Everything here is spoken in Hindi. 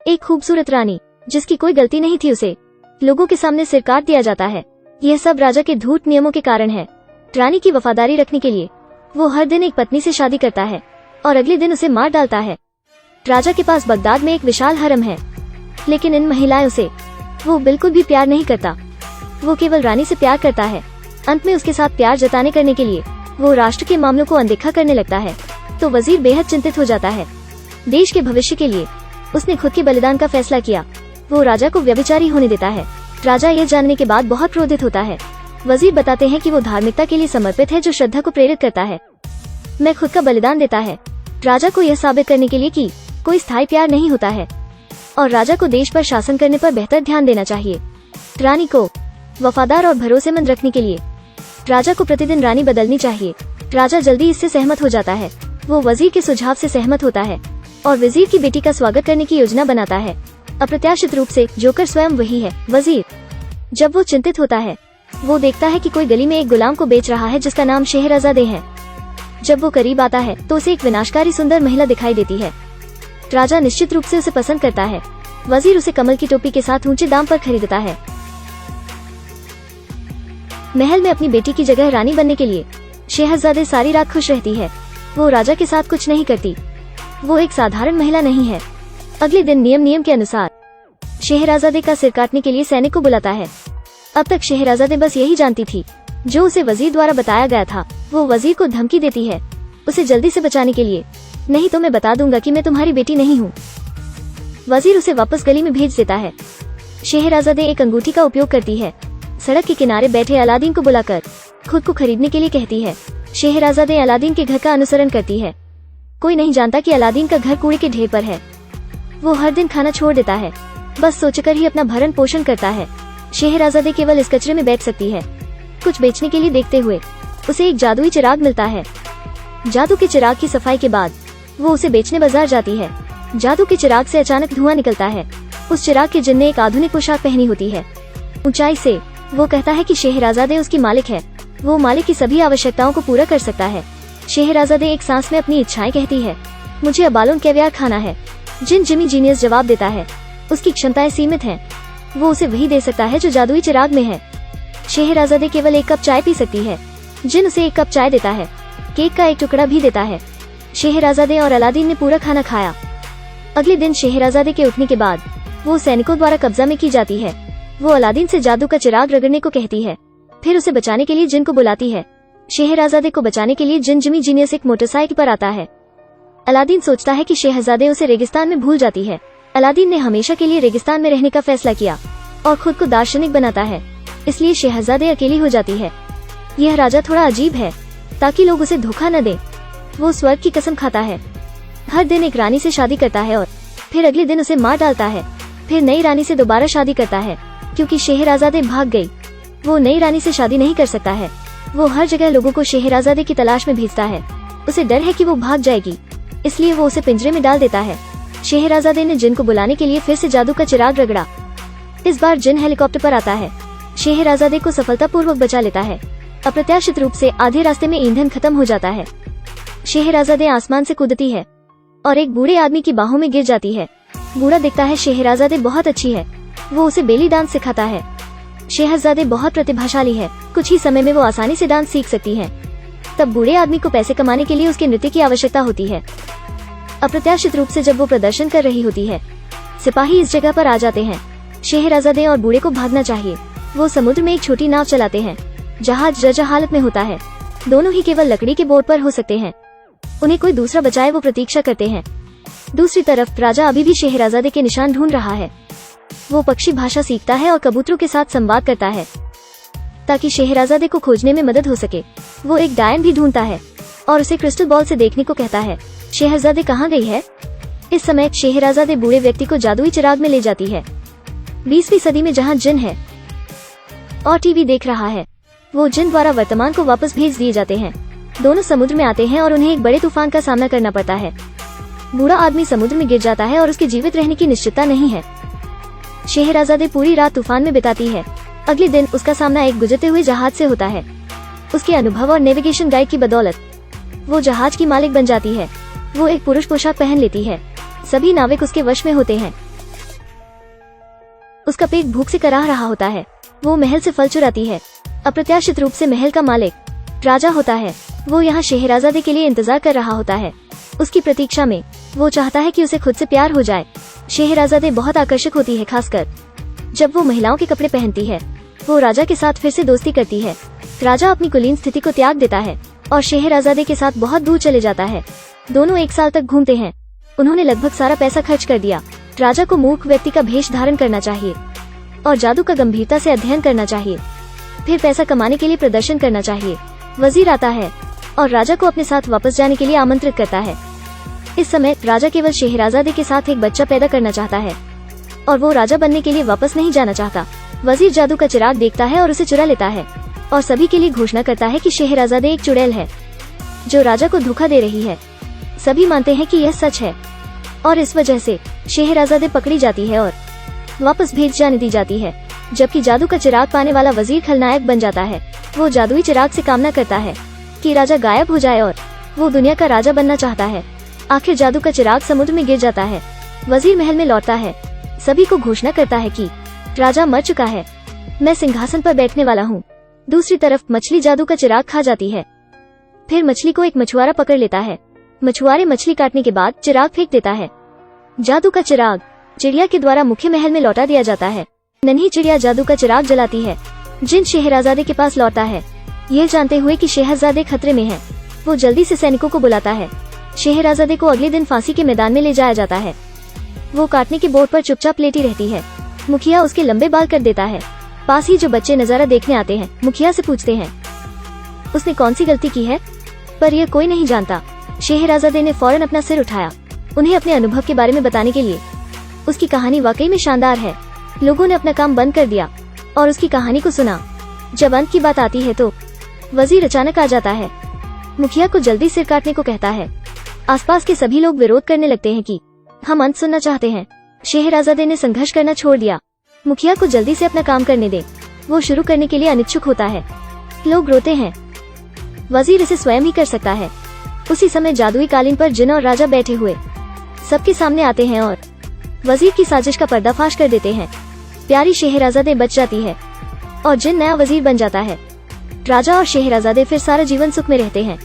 एक खूबसूरत रानी जिसकी कोई गलती नहीं थी, उसे लोगों के सामने सिर काट दिया जाता है। यह सब राजा के धूर्त नियमों के कारण है। रानी की वफादारी रखने के लिए वो हर दिन एक पत्नी से शादी करता है और अगले दिन उसे मार डालता है। राजा के पास बगदाद में एक विशाल हरम है, लेकिन इन महिलाओं से वो बिल्कुल भी प्यार नहीं करता। वो केवल रानी से प्यार करता है। अंत में उसके साथ प्यार जताने करने के लिए वो राष्ट्र के मामलों को अनदेखा करने लगता है, तो वजीर बेहद चिंतित हो जाता है। देश के भविष्य के लिए उसने खुद के बलिदान का फैसला किया। वो राजा को व्यभिचारी होने देता है। राजा यह जानने के बाद बहुत क्रोधित होता है। वजीर बताते हैं कि वो धार्मिकता के लिए समर्पित है, जो श्रद्धा को प्रेरित करता है। मैं खुद का बलिदान देता है, राजा को यह साबित करने के लिए कि कोई स्थायी प्यार नहीं होता है और राजा को देश पर शासन करने पर बेहतर ध्यान देना चाहिए। रानी को वफादार और भरोसेमंद रखने के लिए राजा को प्रतिदिन रानी बदलनी चाहिए। राजा जल्दी इससे सहमत हो जाता है। वो वजीर के सुझाव से सहमत होता है और वजीर की बेटी का स्वागत करने की योजना बनाता है। अप्रत्याशित रूप से जोकर स्वयं वही है, वजीर। जब वो चिंतित होता है, वो देखता है कि कोई गली में एक गुलाम को बेच रहा है जिसका नाम शहरजादे है। जब वो करीब आता है तो उसे एक विनाशकारी सुंदर महिला दिखाई देती है। राजा निश्चित रूप से उसे पसंद करता है। वजीर उसे कमल की टोपी के साथ ऊंचे दाम पर खरीदता है। महल में अपनी बेटी की जगह रानी बनने के लिए शहजादे सारी रात खुश रहती है। वो राजा के साथ कुछ नहीं करती। वो एक साधारण महिला नहीं है। अगले दिन नियम के अनुसार शहजादे का सिर काटने के लिए सैनिक को बुलाता है। अब तक शहजादे बस यही जानती थी जो उसे वजीर द्वारा बताया गया था। वो वजीर को धमकी देती है उसे जल्दी से बचाने के लिए, नहीं तो मैं बता दूंगा कि मैं तुम्हारी बेटी नहीं हूँ। वजीर उसे वापस गली में भेज देता है। शहजादे एक अंगूठी का उपयोग करती है। सड़क के किनारे बैठे अलादीन को बुलाकर खुद को खरीदने के लिए कहती है। शहजादे अलादीन के घर का अनुसरण करती है। कोई नहीं जानता कि अलादीन का घर कूड़े के ढेर पर है। वो हर दिन खाना छोड़ देता है, बस सोचकर ही अपना भरण पोषण करता है। शहजादे केवल इस कचरे में बैठ सकती है। कुछ बेचने के लिए देखते हुए उसे एक जादुई चिराग मिलता है। जादू के चिराग की सफाई के बाद वो उसे बेचने बाजार जाती है। जादू के चिराग से अचानक धुआं निकलता है। उस चिराग के जिन ने एक आधुनिक पोशाक पहनी होती है। ऊंचाई से वो कहता है कि शहजादे उसकी मालिक है। वो मालिक की सभी आवश्यकताओं को पूरा कर सकता है। शहजादे एक सांस में अपनी इच्छाएं कहती है। मुझे अबालोन कैवियार खाना है। जिमी जीनियस जवाब देता है उसकी क्षमताएं सीमित हैं। वो उसे वही दे सकता है जो जादुई चिराग में है। शहजादे केवल एक कप चाय पी सकती है। जिन उसे एक कप चाय देता है, केक का एक टुकड़ा भी देता है। शहजादे और अलादीन ने पूरा खाना खाया। अगले दिन शहजादे के उठने के बाद वो सैनिकों द्वारा कब्जा में की जाती है। वो अलादीन से जादू का चिराग रगड़ने को कहती है, फिर उसे बचाने के लिए जिन को बुलाती है। शहजादे को बचाने के लिए जिमी जीनियस एक मोटरसाइकिल पर आता है। अलादीन सोचता है कि शहजादे उसे रेगिस्तान में भूल जाती है। अलादीन ने हमेशा के लिए रेगिस्तान में रहने का फैसला किया और खुद को दार्शनिक बनाता है, इसलिए शहजादे अकेली हो जाती है। यह राजा थोड़ा अजीब है, ताकि लोग उसे धोखा न दें। वो स्वर्ग की कसम खाता है। हर दिन एक रानी से शादी करता है और फिर अगले दिन उसे मार डालता है। फिर नई रानी से दोबारा शादी करता है, क्योंकि शहजादे भाग गई। वो नई रानी से शादी नहीं कर सकता है। वो हर जगह लोगों को शहजादे की तलाश में भेजता है। उसे डर है कि वो भाग जाएगी, इसलिए वो उसे पिंजरे में डाल देता है। शहजादे ने जिन को बुलाने के लिए फिर से जादू का चिराग रगड़ा। इस बार जिन हेलीकॉप्टर पर आता है। शहजादे को सफलतापूर्वक बचा लेता है। अप्रत्याशित रूप से आधे रास्ते में ईंधन खत्म हो जाता है। शहजादे आसमान से कूदती है और एक बूढ़े आदमी की बाहों में गिर जाती है। बूढ़ा दिखता है शहजादे बहुत अच्छी है। वो उसे बेली डांस सिखाता है। शहजादे बहुत प्रतिभाशाली है। कुछ ही समय में वो आसानी से डांस सीख सकती है। तब बूढ़े आदमी को पैसे कमाने के लिए उसके नृत्य की आवश्यकता होती है। अप्रत्याशित रूप से जब वो प्रदर्शन कर रही होती है, सिपाही इस जगह पर आ जाते हैं। शहजादे और बूढ़े को भागना चाहिए। वो समुद्र में एक छोटी नाव चलाते हैं। जहाज जर्जर हालत में होता है। दोनों ही केवल लकड़ी के बोर्ड पर हो सकते हैं। उन्हें कोई दूसरा बचाए, वो प्रतीक्षा करते हैं। दूसरी तरफ राजा अभी भी शहजादे के निशान ढूंढ रहा है। वो पक्षी भाषा सीखता है और कबूतरों के साथ संवाद करता है ताकि शहजादे को खोजने में मदद हो सके। वो एक डायन भी ढूंढता है और उसे क्रिस्टल बॉल से देखने को कहता है। शहजादे कहाँ गई है? इस समय शहजादे बूढ़े व्यक्ति को जादुई चिराग में ले जाती है। 20वीं सदी में जहाँ जिन है और टीवी देख रहा है, वो जिन द्वारा वर्तमान को वापस भेज दिए जाते हैं। दोनों समुद्र में आते हैं और उन्हें एक बड़े तूफान का सामना करना पड़ता है। बूढ़ा आदमी समुद्र में गिर जाता है और उसके जीवित रहने की निश्चितता नहीं है। शहजादे पूरी रात तूफान में बिताती है। अगले दिन उसका सामना एक गुजरते हुए जहाज से होता है। उसके अनुभव और नेविगेशन गाइड की बदौलत वो जहाज की मालिक बन जाती है। वो एक पुरुष पोशाक पहन लेती है। सभी नाविक उसके वश में होते हैं। उसका पेट भूख से कराह रहा होता है। वो महल से फल चुराती है। अप्रत्याशित रूप से महल का मालिक राजा होता है। वो यहाँ शहराज़ादे के लिए इंतजार कर रहा होता है। उसकी प्रतीक्षा में वो चाहता है कि उसे खुद से प्यार हो जाए। शहराज़ादे बहुत आकर्षक होती है, खासकर जब वो महिलाओं के कपड़े पहनती है। वो राजा के साथ फिर से दोस्ती करती है। राजा अपनी कुलीन स्थिति को त्याग देता है और शहराज़ादे के साथ बहुत दूर चले जाता है। दोनों 1 साल तक घूमते हैं। उन्होंने लगभग सारा पैसा खर्च कर दिया। राजा को मूर्ख व्यक्ति का भेष धारण करना चाहिए और जादू का गंभीरता से अध्ययन करना चाहिए, फिर पैसा कमाने के लिए प्रदर्शन करना चाहिए। वजीर आता है और राजा को अपने साथ वापस जाने के लिए आमंत्रित करता है। इस समय राजा केवल शहराज़ादे के साथ एक बच्चा पैदा करना चाहता है और वो राजा बनने के लिए वापस नहीं जाना चाहता। वजीर जादू का चिराग देखता है और उसे चुरा लेता है और सभी के लिए घोषणा करता है कि शहराज़ादे एक चुड़ैल है जो राजा को धोखा दे रही है। सभी मानते हैं कि यह सच है और इस वजह से शहराज़ादे पकड़ी जाती है और वापस भेज जाने दी जाती है, जबकि जादू का चिराग पाने वाला वजीर खलनायक बन जाता है। वो जादुई चिराग से कामना करता है कि राजा गायब हो जाए और वो दुनिया का राजा बनना चाहता है। आखिर जादू का चिराग समुद्र में गिर जाता है। वजीर महल में लौटता है, सभी को घोषणा करता है कि राजा मर चुका है, मैं सिंहासन पर बैठने वाला हूँ। दूसरी तरफ मछली जादू का चिराग खा जाती है। फिर मछली को एक मछुआरा पकड़ लेता है। मछुआरे मछली काटने के बाद चिराग फेंक देता है। जादू का चिराग चिड़िया के द्वारा मुख्य महल में लौटा दिया जाता है। नन्ही चिड़िया जादू का चिराग जलाती है। जिन शहराज़ादे के पास लौटता है, यह जानते हुए कि शहजादे खतरे में है, वो जल्दी से सैनिकों को बुलाता है। शहराज़ादे को अगले दिन फांसी के मैदान में ले जाया जाता है। वो काटने के बोर्ड पर चुपचाप लेटी रहती है। मुखिया उसके लंबे बाल कर देता है। पास ही जो बच्चे नजारा देखने आते हैं मुखिया से पूछते हैं उसने कौन सी गलती की है, पर यह कोई नहीं जानता। शहराज़ादे ने फौरन अपना सिर उठाया, उन्हें अपने अनुभव के बारे में बताने के लिए। उसकी कहानी वाकई में शानदार है। लोगों ने अपना काम बंद कर दिया और उसकी कहानी को सुना। जब अंत की बात आती है तो वजीर अचानक आ जाता है। मुखिया को जल्दी सिर काटने को कहता है। आसपास के सभी लोग विरोध करने लगते हैं कि हम अंत सुनना चाहते हैं। शहराज़ादे ने संघर्ष करना छोड़ दिया। मुखिया को जल्दी से अपना काम करने दे, वो शुरू करने के लिए अनिच्छुक होता है। लोग रोते हैं, वजीर इसे स्वयं ही कर सकता है। उसी समय जादुई कालीन पर जिन और राजा बैठे हुए सबके सामने आते हैं और वजीर की साजिश का पर्दाफाश कर देते हैं। प्यारी शहराज़ादे बच जाती है और जिन नया वजीर बन जाता है। राजा और शहराज़ादे फिर सारा जीवन सुख में रहते हैं।